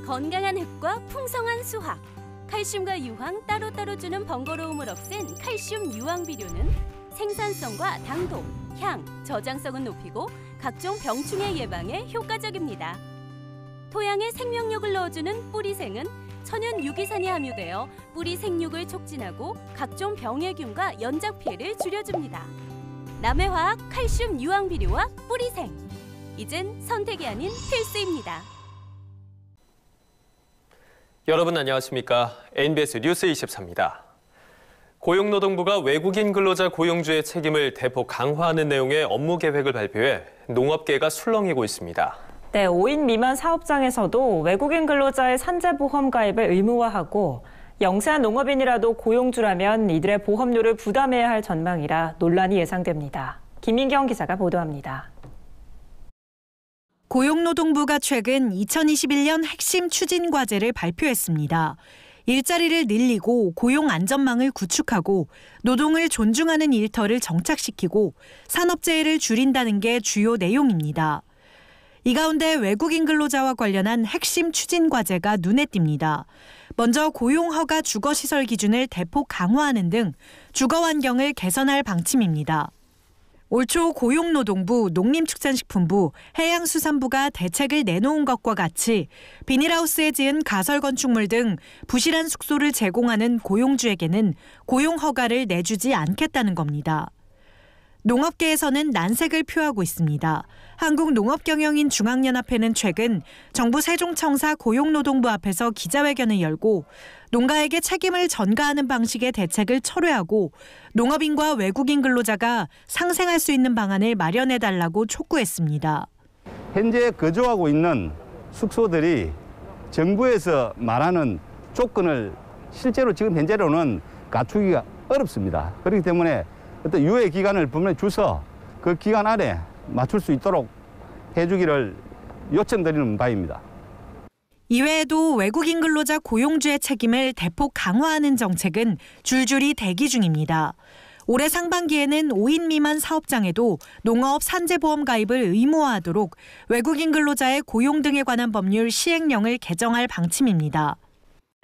건강한 흙과 풍성한 수확, 칼슘과 유황 따로따로 주는 번거로움을 없앤 칼슘 유황 비료는 생산성과 당도, 향, 저장성은 높이고 각종 병충해 예방에 효과적입니다. 토양에 생명력을 넣어주는 뿌리생은 천연 유기산이 함유되어 뿌리 생육을 촉진하고 각종 병해균과 연작 피해를 줄여줍니다. 남해화학 칼슘 유황 비료와 뿌리생. 이젠 선택이 아닌 필수입니다. 여러분 안녕하십니까? NBS 뉴스 24입니다. 고용노동부가 외국인 근로자 고용주의 책임을 대폭 강화하는 내용의 업무 계획을 발표해 농업계가 술렁이고 있습니다. 네, 5인 미만 사업장에서도 외국인 근로자의 산재보험 가입을 의무화하고 영세한 농업인이라도 고용주라면 이들의 보험료를 부담해야 할 전망이라 논란이 예상됩니다. 김민경 기자가 보도합니다. 고용노동부가 최근 2021년 핵심 추진 과제를 발표했습니다. 일자리를 늘리고 고용 안전망을 구축하고 노동을 존중하는 일터를 정착시키고 산업재해를 줄인다는 게 주요 내용입니다. 이 가운데 외국인 근로자와 관련한 핵심 추진 과제가 눈에 띕니다. 먼저 고용허가 주거시설 기준을 대폭 강화하는 등 주거 환경을 개선할 방침입니다. 올 초 고용노동부, 농림축산식품부, 해양수산부가 대책을 내놓은 것과 같이 비닐하우스에 지은 가설건축물 등 부실한 숙소를 제공하는 고용주에게는 고용허가를 내주지 않겠다는 겁니다. 농업계에서는 난색을 표하고 있습니다. 한국농업경영인 중앙연합회는 최근 정부 세종청사 고용노동부 앞에서 기자회견을 열고 농가에게 책임을 전가하는 방식의 대책을 철회하고 농업인과 외국인 근로자가 상생할 수 있는 방안을 마련해달라고 촉구했습니다. 현재 거주하고 있는 숙소들이 정부에서 말하는 조건을 실제로 지금 현재로는 갖추기가 어렵습니다. 그렇기 때문에 어떤 유예 기간을 분명히 줘서 그 기간 안에 맞출 수 있도록 해주기를 요청드리는 바입니다. 이외에도 외국인 근로자 고용주의 책임을 대폭 강화하는 정책은 줄줄이 대기 중입니다. 올해 상반기에는 5인 미만 사업장에도 농업 산재보험 가입을 의무화하도록 외국인 근로자의 고용 등에 관한 법률 시행령을 개정할 방침입니다.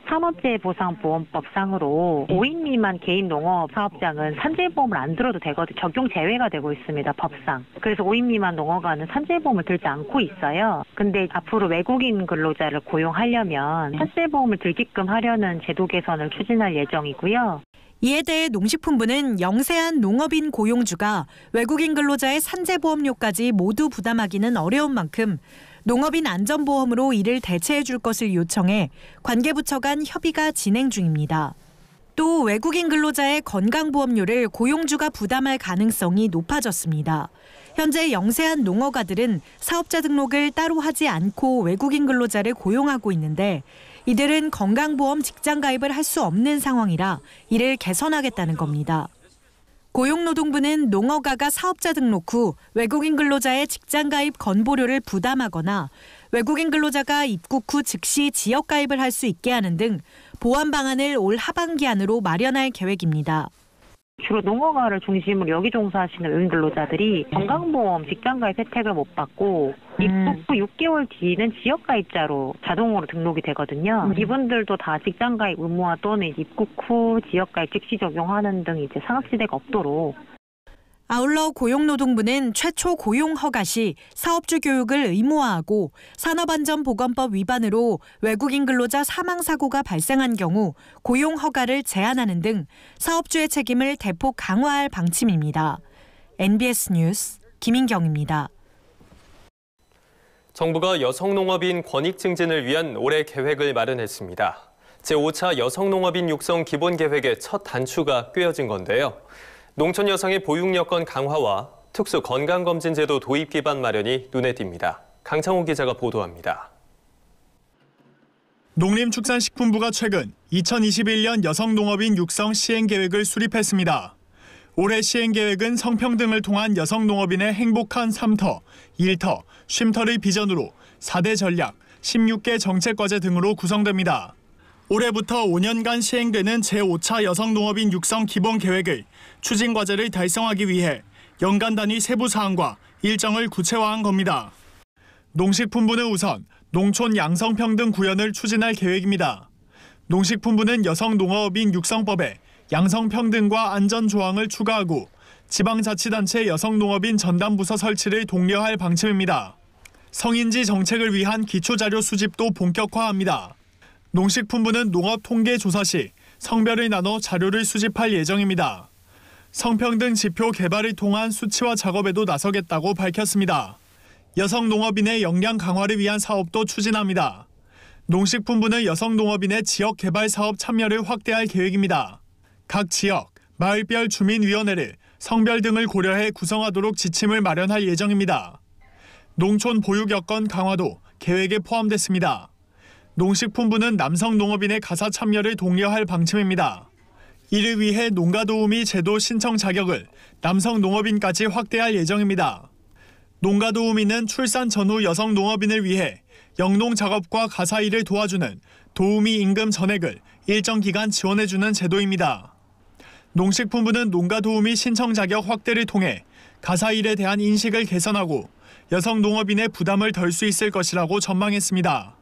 산업재해보상보험법상으로 5인 미만 개인 농업 사업장은 산재보험을 안 들어도 되거든요. 적용 제외가 되고 있습니다, 법상. 그래서 5인 미만 농어가는 산재보험을 들지 않고 있어요. 근데 앞으로 외국인 근로자를 고용하려면 산재보험을 들게끔 하려는 제도 개선을 추진할 예정이고요. 이에 대해 농식품부는 영세한 농업인 고용주가 외국인 근로자의 산재보험료까지 모두 부담하기는 어려운 만큼 농업인 안전보험으로 이를 대체해 줄 것을 요청해 관계부처 간 협의가 진행 중입니다. 또 외국인 근로자의 건강보험료를 고용주가 부담할 가능성이 높아졌습니다. 현재 영세한 농어가들은 사업자 등록을 따로 하지 않고 외국인 근로자를 고용하고 있는데 이들은 건강보험 직장 가입을 할 수 없는 상황이라 이를 개선하겠다는 겁니다. 고용노동부는 농어가가 사업자 등록 후 외국인 근로자의 직장 가입 건보료를 부담하거나 외국인 근로자가 입국 후 즉시 지역 가입을 할 수 있게 하는 등 보완 방안을 올 하반기 안으로 마련할 계획입니다. 주로 농어가를 중심으로 여기 종사하시는 외국인 근로자들이 건강보험 직장가입 혜택을 못 받고 입국 후 6개월 뒤는 지역가입자로 자동으로 등록이 되거든요. 이분들도 다 직장가입 의무화 또는 입국 후 지역가입 즉시 적용하는 등 이제 상업지대가 없도록. 아울러 고용노동부는 최초 고용허가 시 사업주 교육을 의무화하고 산업안전보건법 위반으로 외국인 근로자 사망사고가 발생한 경우 고용허가를 제한하는 등 사업주의 책임을 대폭 강화할 방침입니다. NBS 뉴스 김인경입니다. 정부가 여성농업인 권익 증진을 위한 올해 계획을 마련했습니다. 제5차 여성농업인 육성 기본계획의 첫 단추가 꿰어진 건데요. 농촌 여성의 보육 여건 강화와 특수 건강검진제도 도입 기반 마련이 눈에 띕니다. 강창호 기자가 보도합니다. 농림축산식품부가 최근 2021년 여성농업인 육성 시행계획을 수립했습니다. 올해 시행계획은 성평등을 통한 여성농업인의 행복한 삶터, 일터, 쉼터를 비전으로 4대 전략, 16개 정책과제 등으로 구성됩니다. 올해부터 5년간 시행되는 제5차 여성농업인 육성 기본계획의 추진과제를 달성하기 위해 연간 단위 세부 사항과 일정을 구체화한 겁니다. 농식품부는 우선 농촌 양성평등 구현을 추진할 계획입니다. 농식품부는 여성농업인 육성법에 양성평등과 안전조항을 추가하고 지방자치단체 여성농업인 전담부서 설치를 독려할 방침입니다. 성인지 정책을 위한 기초자료 수집도 본격화합니다. 농식품부는 농업통계조사 시 성별을 나눠 자료를 수집할 예정입니다. 성평등 지표 개발을 통한 수치화 작업에도 나서겠다고 밝혔습니다. 여성 농업인의 역량 강화를 위한 사업도 추진합니다. 농식품부는 여성 농업인의 지역 개발 사업 참여를 확대할 계획입니다. 각 지역, 마을별 주민위원회를 성별 등을 고려해 구성하도록 지침을 마련할 예정입니다. 농촌 보육 여건 강화도 계획에 포함됐습니다. 농식품부는 남성 농업인의 가사 참여를 독려할 방침입니다. 이를 위해 농가도우미 제도 신청 자격을 남성 농업인까지 확대할 예정입니다. 농가도우미는 출산 전후 여성 농업인을 위해 영농 작업과 가사 일을 도와주는 도우미 임금 전액을 일정 기간 지원해주는 제도입니다. 농식품부는 농가도우미 신청 자격 확대를 통해 가사 일에 대한 인식을 개선하고 여성 농업인의 부담을 덜 수 있을 것이라고 전망했습니다.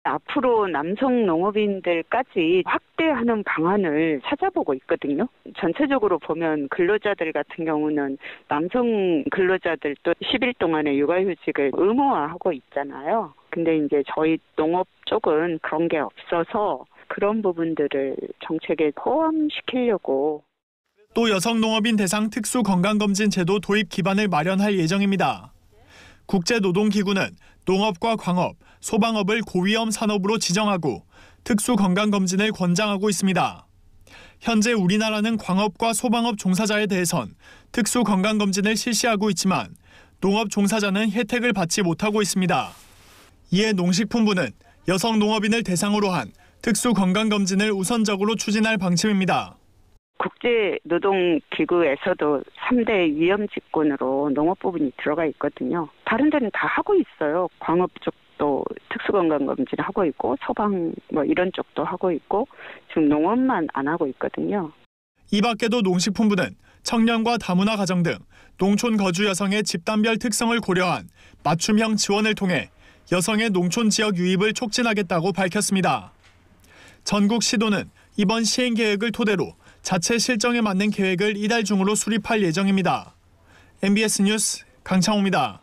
앞으로 남성 농업인들까지 확대하는 방안을 찾아보고 있거든요. 전체적으로 보면 근로자들 같은 경우는 남성 근로자들도 10일 동안의 육아휴직을 의무화하고 있잖아요. 근데 이제 저희 농업 쪽은 그런 게 없어서 그런 부분들을 정책에 포함시키려고. 또 여성 농업인 대상 특수 건강검진 제도 도입 기반을 마련할 예정입니다. 국제노동기구는 농업과 광업, 소방업을 고위험 산업으로 지정하고 특수 건강검진을 권장하고 있습니다. 현재 우리나라는 광업과 소방업 종사자에 대해선 특수 건강검진을 실시하고 있지만 농업 종사자는 혜택을 받지 못하고 있습니다. 이에 농식품부는 여성 농업인을 대상으로 한 특수 건강검진을 우선적으로 추진할 방침입니다. 국제노동기구에서도 3대 위험 직군으로 농업 부분이 들어가 있거든요. 다른 데는 다 하고 있어요. 광업 쪽도 특수건강검진 하고 있고 소방 이런 쪽도 하고 있고 지금 농업만 안 하고 있거든요. 이 밖에도 농식품부는 청년과 다문화 가정 등 농촌 거주 여성의 집단별 특성을 고려한 맞춤형 지원을 통해 여성의 농촌 지역 유입을 촉진하겠다고 밝혔습니다. 전국 시도는 이번 시행 계획을 토대로 자체 실정에 맞는 계획을 이달 중으로 수립할 예정입니다. MBS 뉴스 강창호입니다.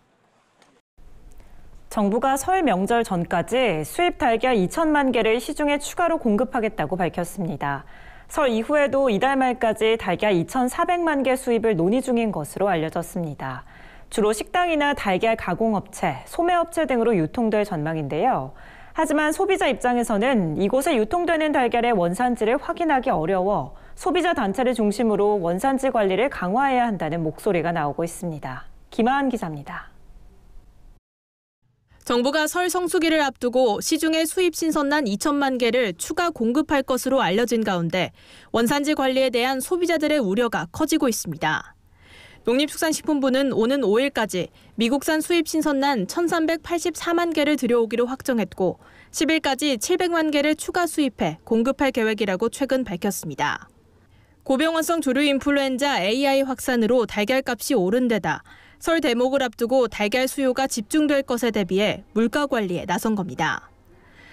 정부가 설 명절 전까지 수입 달걀 2천만 개를 시중에 추가로 공급하겠다고 밝혔습니다. 설 이후에도 이달 말까지 달걀 2,400만 개 수입을 논의 중인 것으로 알려졌습니다. 주로 식당이나 달걀 가공업체, 소매업체 등으로 유통될 전망인데요. 하지만 소비자 입장에서는 이곳에 유통되는 달걀의 원산지를 확인하기 어려워 소비자 단체를 중심으로 원산지 관리를 강화해야 한다는 목소리가 나오고 있습니다. 김하은 기자입니다. 정부가 설 성수기를 앞두고 시중에 수입 신선란 2천만 개를 추가 공급할 것으로 알려진 가운데 원산지 관리에 대한 소비자들의 우려가 커지고 있습니다. 농림축산식품부는 오는 5일까지 미국산 수입 신선란 1,384만 개를 들여오기로 확정했고 10일까지 700만 개를 추가 수입해 공급할 계획이라고 최근 밝혔습니다. 고병원성 조류 인플루엔자 AI 확산으로 달걀값이 오른 데다 설 대목을 앞두고 달걀 수요가 집중될 것에 대비해 물가 관리에 나선 겁니다.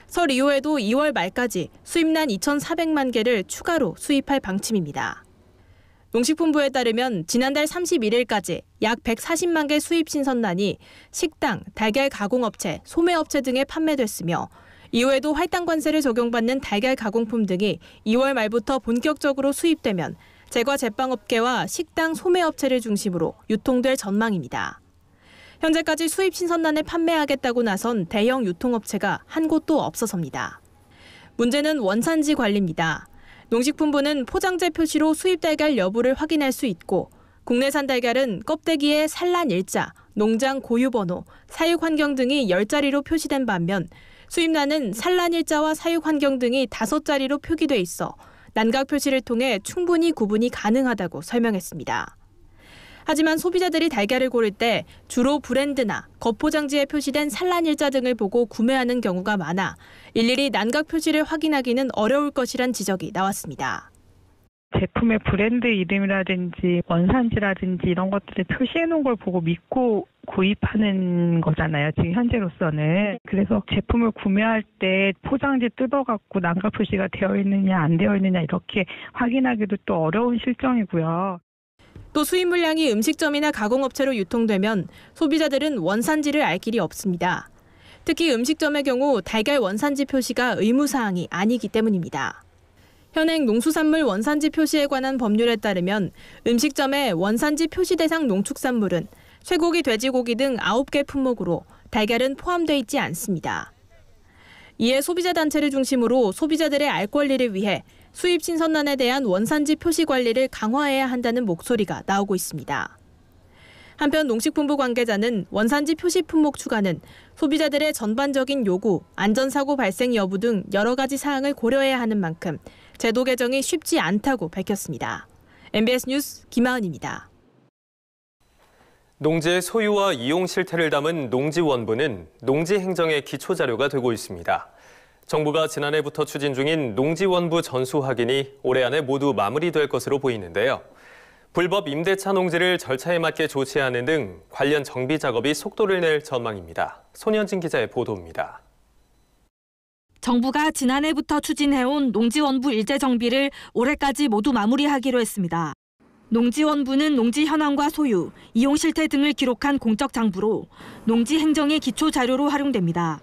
설 이후에도 2월 말까지 수입란 2,400만 개를 추가로 수입할 방침입니다. 농식품부에 따르면 지난달 31일까지 약 140만 개 수입 신선란이 식당, 달걀 가공업체, 소매업체 등에 판매됐으며 이후에도 할당관세를 적용받는 달걀 가공품 등이 2월 말부터 본격적으로 수입되면 제과 제빵업계와 식당, 소매업체를 중심으로 유통될 전망입니다. 현재까지 수입 신선란을 판매하겠다고 나선 대형 유통업체가 한 곳도 없어서입니다. 문제는 원산지 관리입니다. 농식품부는 포장재 표시로 수입 달걀 여부를 확인할 수 있고 국내산 달걀은 껍데기에 산란 일자, 농장 고유 번호, 사육 환경 등이 10자리로 표시된 반면 수입란은 산란 일자와 사육 환경 등이 5자리로 표기돼 있어 난각 표시를 통해 충분히 구분이 가능하다고 설명했습니다. 하지만 소비자들이 달걀을 고를 때 주로 브랜드나 겉포장지에 표시된 산란 일자 등을 보고 구매하는 경우가 많아 일일이 난각 표시를 확인하기는 어려울 것이란 지적이 나왔습니다. 제품의 브랜드 이름이라든지 원산지라든지 이런 것들을 표시해 놓은 걸 보고 믿고 구입하는 거잖아요. 지금 현재로서는. 그래서 제품을 구매할 때 포장지 뜯어갖고 난가 표시가 되어 있느냐 안 되어 있느냐 이렇게 확인하기도 또 어려운 실정이고요. 또 수입 물량이 음식점이나 가공업체로 유통되면 소비자들은 원산지를 알 길이 없습니다. 특히 음식점의 경우 달걀 원산지 표시가 의무사항이 아니기 때문입니다. 현행 농수산물 원산지 표시에 관한 법률에 따르면 음식점의 원산지 표시 대상 농축산물은 쇠고기, 돼지고기 등 9개 품목으로 달걀은 포함되어 있지 않습니다. 이에 소비자 단체를 중심으로 소비자들의 알 권리를 위해 수입 신선란에 대한 원산지 표시 관리를 강화해야 한다는 목소리가 나오고 있습니다. 한편 농식품부 관계자는 원산지 표시 품목 추가는 소비자들의 전반적인 요구, 안전사고 발생 여부 등 여러 가지 사항을 고려해야 하는 만큼 제도 개정이 쉽지 않다고 밝혔습니다. MBS 뉴스 김하은입니다. 농지의 소유와 이용 실태를 담은 농지원부는 농지 행정의 기초자료가 되고 있습니다. 정부가 지난해부터 추진 중인 농지원부 전수 확인이 올해 안에 모두 마무리될 것으로 보이는데요. 불법 임대차 농지를 절차에 맞게 조치하는 등 관련 정비 작업이 속도를 낼 전망입니다. 손현진 기자의 보도입니다. 정부가 지난해부터 추진해온 농지원부 일제 정비를 올해까지 모두 마무리하기로 했습니다. 농지원부는 농지 현황과 소유, 이용 실태 등을 기록한 공적 장부로 농지 행정의 기초 자료로 활용됩니다.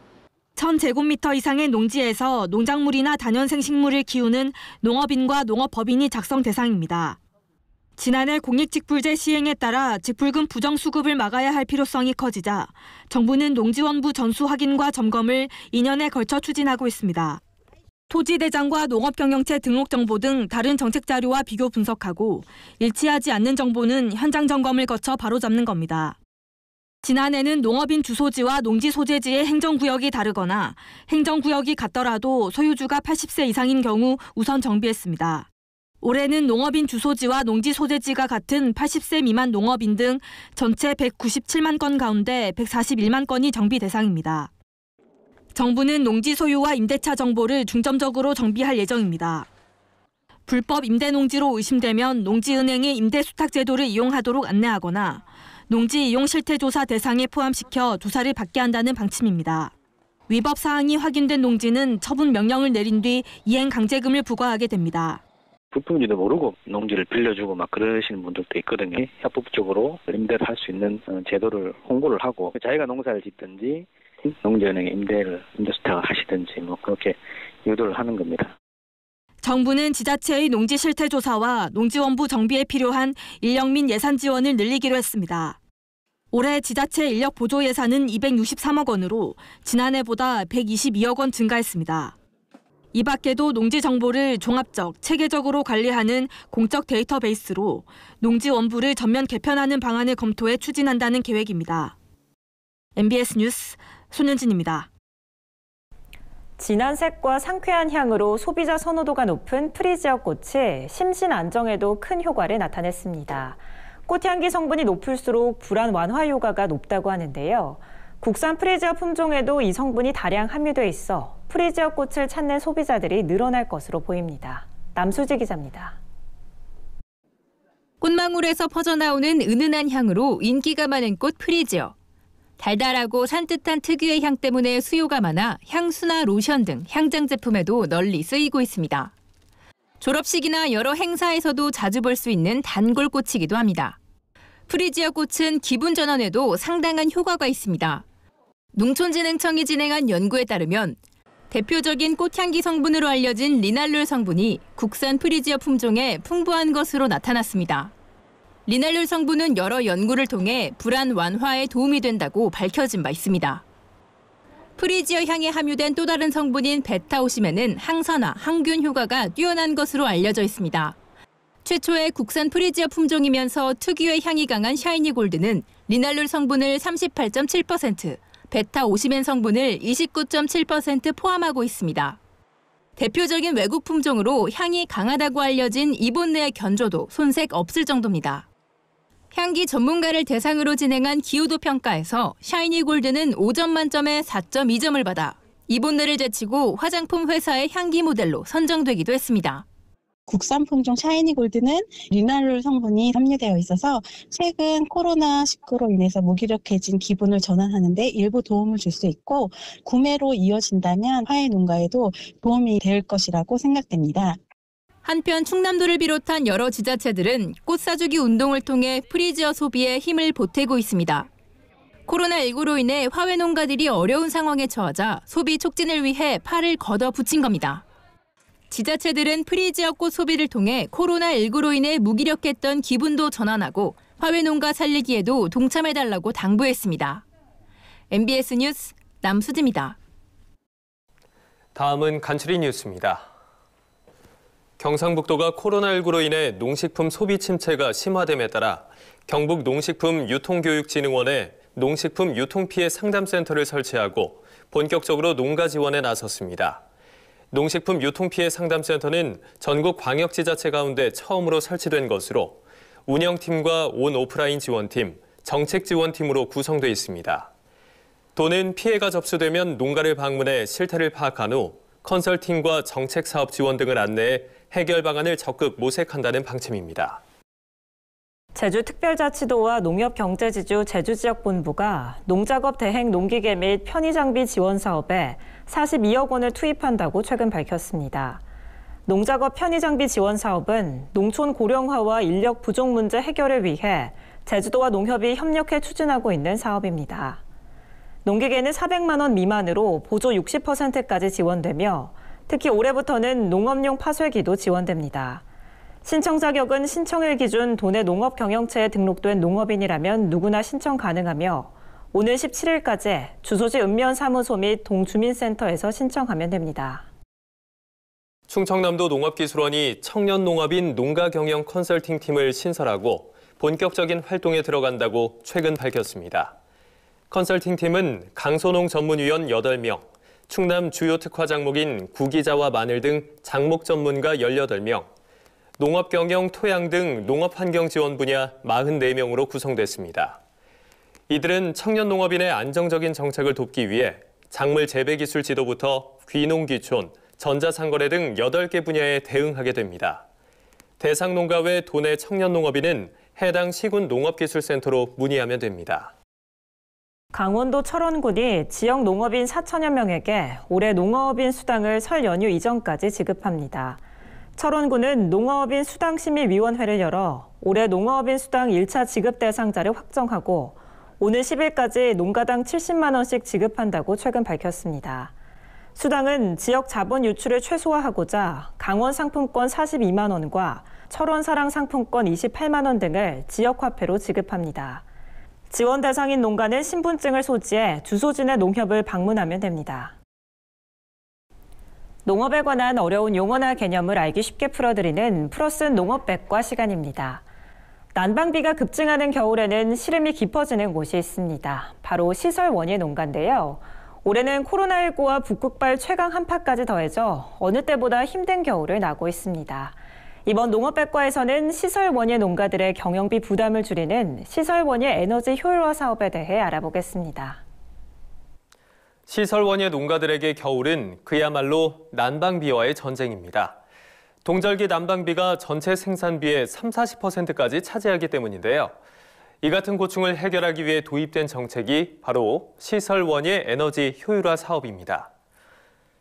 1000제곱미터 이상의 농지에서 농작물이나 다년생 식물을 키우는 농업인과 농업법인이 작성 대상입니다. 지난해 공익직불제 시행에 따라 직불금 부정수급을 막아야 할 필요성이 커지자 정부는 농지원부 전수 확인과 점검을 2년에 걸쳐 추진하고 있습니다. 토지대장과 농업경영체 등록 정보 등 다른 정책 자료와 비교 분석하고 일치하지 않는 정보는 현장 점검을 거쳐 바로잡는 겁니다. 지난해는 농업인 주소지와 농지 소재지의 행정구역이 다르거나 행정구역이 같더라도 소유주가 80세 이상인 경우 우선 정비했습니다. 올해는 농업인 주소지와 농지 소재지가 같은 80세 미만 농업인 등 전체 197만 건 가운데 141만 건이 정비 대상입니다. 정부는 농지 소유와 임대차 정보를 중점적으로 정비할 예정입니다. 불법 임대 농지로 의심되면 농지은행의 임대수탁 제도를 이용하도록 안내하거나 농지 이용 실태 조사 대상에 포함시켜 조사를 받게 한다는 방침입니다. 위법 사항이 확인된 농지는 처분 명령을 내린 뒤 이행 강제금을 부과하게 됩니다. 불법인지도 모르고 농지를 빌려주고 막 그러시는 분들도 있거든요. 합법적으로 임대를 할 수 있는 제도를 홍보를 하고 자기가 농사를 짓든지 농지은행에 임대수탁을 하시든지 뭐 그렇게 유도를 하는 겁니다. 정부는 지자체의 농지 실태 조사와 농지원부 정비에 필요한 인력 및 예산 지원을 늘리기로 했습니다. 올해 지자체 인력 보조 예산은 263억 원으로 지난해보다 122억 원 증가했습니다. 이 밖에도 농지 정보를 종합적, 체계적으로 관리하는 공적 데이터베이스로 농지원부를 전면 개편하는 방안을 검토해 추진한다는 계획입니다. MBS 뉴스 손현진입니다. 진한 색과 상쾌한 향으로 소비자 선호도가 높은 프리지어 꽃이 심신 안정에도 큰 효과를 나타냈습니다. 꽃향기 성분이 높을수록 불안 완화 효과가 높다고 하는데요. 국산 프리지어 품종에도 이 성분이 다량 함유돼 있어 프리지어 꽃을 찾는 소비자들이 늘어날 것으로 보입니다. 남수지 기자입니다. 꽃망울에서 퍼져나오는 은은한 향으로 인기가 많은 꽃 프리지어. 달달하고 산뜻한 특유의 향 때문에 수요가 많아 향수나 로션 등 향장 제품에도 널리 쓰이고 있습니다. 졸업식이나 여러 행사에서도 자주 볼 수 있는 단골꽃이기도 합니다. 프리지어 꽃은 기분 전환에도 상당한 효과가 있습니다. 농촌진흥청이 진행한 연구에 따르면 대표적인 꽃향기 성분으로 알려진 리날룰 성분이 국산 프리지어 품종에 풍부한 것으로 나타났습니다. 리날룰 성분은 여러 연구를 통해 불안 완화에 도움이 된다고 밝혀진 바 있습니다. 프리지어 향에 함유된 또 다른 성분인 베타오심에는 항산화, 항균 효과가 뛰어난 것으로 알려져 있습니다. 최초의 국산 프리지어 품종이면서 특유의 향이 강한 샤이니 골드는 리날룰 성분을 38.7%, 베타오시멘 성분을 29.7% 포함하고 있습니다. 대표적인 외국 품종으로 향이 강하다고 알려진 이본네의 견조도 손색 없을 정도입니다. 향기 전문가를 대상으로 진행한 기호도 평가에서 샤이니 골드는 5점 만점에 4.2점을 받아 이본네를 제치고 화장품 회사의 향기 모델로 선정되기도 했습니다. 국산 품종 샤이니 골드는 리나롤 성분이 함유되어 있어서 최근 코로나19로 인해서 무기력해진 기분을 전환하는 데 일부 도움을 줄 수 있고 구매로 이어진다면 화훼 농가에도 도움이 될 것이라고 생각됩니다. 한편 충남도를 비롯한 여러 지자체들은 꽃 사주기 운동을 통해 프리지어 소비에 힘을 보태고 있습니다. 코로나19로 인해 화훼 농가들이 어려운 상황에 처하자 소비 촉진을 위해 팔을 걷어붙인 겁니다. 지자체들은 프리지어 꽃 소비를 통해 코로나19로 인해 무기력했던 기분도 전환하고 화훼 농가 살리기에도 동참해달라고 당부했습니다. MBS 뉴스 남수지입니다. 다음은 간추린 뉴스입니다. 경상북도가 코로나19로 인해 농식품 소비 침체가 심화됨에 따라 경북 농식품유통교육진흥원에 농식품 유통피해 상담센터를 설치하고 본격적으로 농가 지원에 나섰습니다. 농식품 유통피해 상담센터는 전국 광역지자체 가운데 처음으로 설치된 것으로 운영팀과 온 오프라인 지원팀, 정책지원팀으로 구성돼 있습니다. 도는 피해가 접수되면 농가를 방문해 실태를 파악한 후 컨설팅과 정책사업 지원 등을 안내해 해결 방안을 적극 모색한다는 방침입니다. 제주특별자치도와 농협경제지주 제주지역본부가 농작업 대행 농기계 및 편의장비 지원 사업에 42억 원을 투입한다고 최근 밝혔습니다. 농작업 편의장비 지원 사업은 농촌 고령화와 인력 부족 문제 해결을 위해 제주도와 농협이 협력해 추진하고 있는 사업입니다. 농기계는 400만 원 미만으로 보조 60%까지 지원되며 특히 올해부터는 농업용 파쇄기도 지원됩니다. 신청 자격은 신청일 기준 도내 농업 경영체에 등록된 농업인이라면 누구나 신청 가능하며 오늘 17일까지 주소지 읍면사무소 및 동주민센터에서 신청하면 됩니다. 충청남도 농업기술원이 청년 농업인 농가 경영 컨설팅팀을 신설하고 본격적인 활동에 들어간다고 최근 밝혔습니다. 컨설팅팀은 강소농 전문위원 8명, 충남 주요 특화 작목인 구기자와 마늘 등 작목 전문가 18명, 농업 경영, 토양 등 농업 환경 지원 분야 44명으로 구성됐습니다. 이들은 청년 농업인의 안정적인 정착을 돕기 위해 작물 재배 기술 지도부터 귀농 귀촌, 전자상거래 등 8개 분야에 대응하게 됩니다. 대상 농가 외 도내 청년 농업인은 해당 시군 농업기술센터로 문의하면 됩니다. 강원도 철원군이 지역 농업인 4천여 명에게 올해 농어업인 수당을 설 연휴 이전까지 지급합니다. 철원군은 농어업인 수당심의위원회를 열어 올해 농어업인 수당 1차 지급 대상자를 확정하고 오늘 10일까지 농가당 70만 원씩 지급한다고 최근 밝혔습니다. 수당은 지역 자본 유출을 최소화하고자 강원 상품권 42만 원과 철원 사랑 상품권 28만 원 등을 지역화폐로 지급합니다. 지원 대상인 농가는 신분증을 소지해 주소지 내 농협을 방문하면 됩니다. 농업에 관한 어려운 용어나 개념을 알기 쉽게 풀어드리는 풀어쓴 농업백과 시간입니다. 난방비가 급증하는 겨울에는 시름이 깊어지는 곳이 있습니다. 바로 시설 원예 농가인데요. 올해는 코로나19와 북극발 최강 한파까지 더해져 어느 때보다 힘든 겨울을 나고 있습니다. 이번 농업백과에서는 시설 원예 농가들의 경영비 부담을 줄이는 시설 원예 에너지 효율화 사업에 대해 알아보겠습니다. 시설 원예 농가들에게 겨울은 그야말로 난방비와의 전쟁입니다. 동절기 난방비가 전체 생산비의 30-40%까지 차지하기 때문인데요. 이 같은 고충을 해결하기 위해 도입된 정책이 바로 시설 원예 에너지 효율화 사업입니다.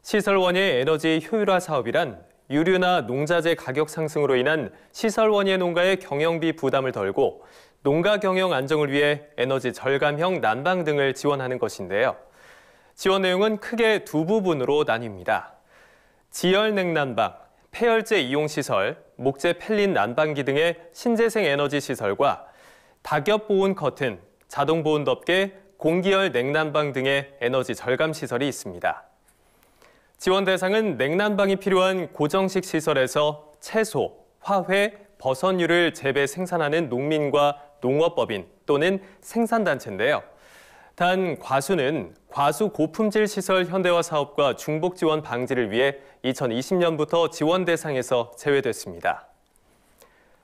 시설 원예 에너지 효율화 사업이란 유류나 농자재 가격 상승으로 인한 시설 원예 농가의 경영비 부담을 덜고 농가 경영 안정을 위해 에너지 절감형 난방 등을 지원하는 것인데요. 지원 내용은 크게 두 부분으로 나뉩니다. 지열 냉난방, 폐열제 이용시설, 목재 펠린 난방기 등의 신재생 에너지 시설과 낙엽 보온 커튼, 자동 보온 덮개, 공기열 냉난방 등의 에너지 절감 시설이 있습니다. 지원 대상은 냉난방이 필요한 고정식 시설에서 채소, 화훼, 버섯류를 재배 생산하는 농민과 농업법인 또는 생산단체인데요. 단 과수는 과수 고품질 시설 현대화 사업과 중복 지원 방지를 위해 2020년부터 지원 대상에서 제외됐습니다.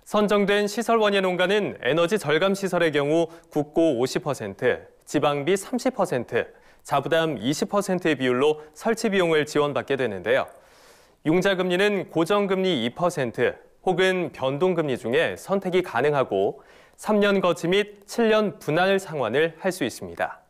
선정된 시설 원예 농가는 에너지 절감 시설의 경우 국고 50%, 지방비 30%, 자부담 20%의 비율로 설치 비용을 지원받게 되는데요. 융자금리는 고정금리 2% 혹은 변동금리 중에 선택이 가능하고 3년 거치 및 7년 분할 상환을 할 수 있습니다.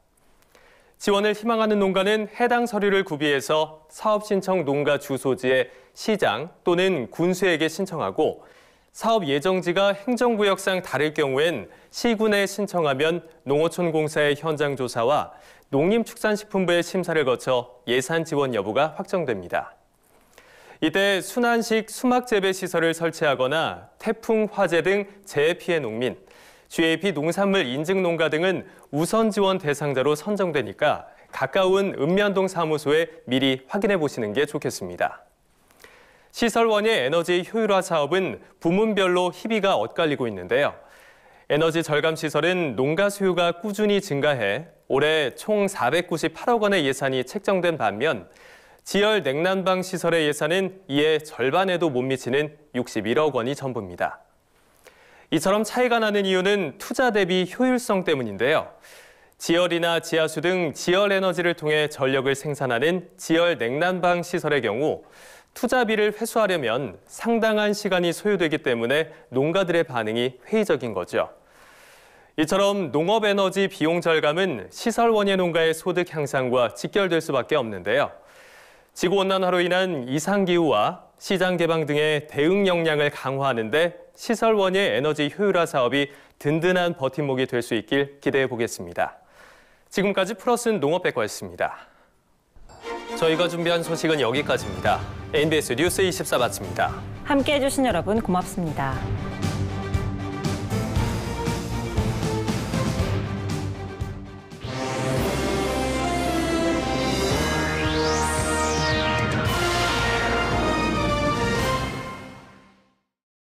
지원을 희망하는 농가는 해당 서류를 구비해서 사업 신청 농가 주소지의 시장 또는 군수에게 신청하고 사업 예정지가 행정구역상 다를 경우엔 시군에 신청하면 농어촌공사의 현장 조사와 농림축산식품부의 심사를 거쳐 예산 지원 여부가 확정됩니다. 이때 순환식 수막 재배 시설을 설치하거나 태풍, 화재 등 재해 피해 농민, GAP 농산물 인증 농가 등은 우선 지원 대상자로 선정되니까 가까운 읍면동 사무소에 미리 확인해 보시는 게 좋겠습니다. 시설원의 에너지 효율화 사업은 부문별로 희비가 엇갈리고 있는데요. 에너지 절감 시설은 농가 수요가 꾸준히 증가해 올해 총 498억 원의 예산이 책정된 반면 지열 냉난방 시설의 예산은 이에 절반에도 못 미치는 61억 원이 전부입니다. 이처럼 차이가 나는 이유는 투자 대비 효율성 때문인데요. 지열이나 지하수 등 지열 에너지를 통해 전력을 생산하는 지열 냉난방 시설의 경우 투자비를 회수하려면 상당한 시간이 소요되기 때문에 농가들의 반응이 회의적인 거죠. 이처럼 농업에너지 비용 절감은 시설원예 농가의 소득 향상과 직결될 수밖에 없는데요. 지구온난화로 인한 이상기후와 시장 개방 등의 대응 역량을 강화하는 데 시설원예 에너지 효율화 사업이 든든한 버팀목이 될 수 있길 기대해 보겠습니다. 지금까지 플러스는 농업백과였습니다. 저희가 준비한 소식은 여기까지입니다. NBS 뉴스 24 마칩니다. 함께해 주신 여러분 고맙습니다.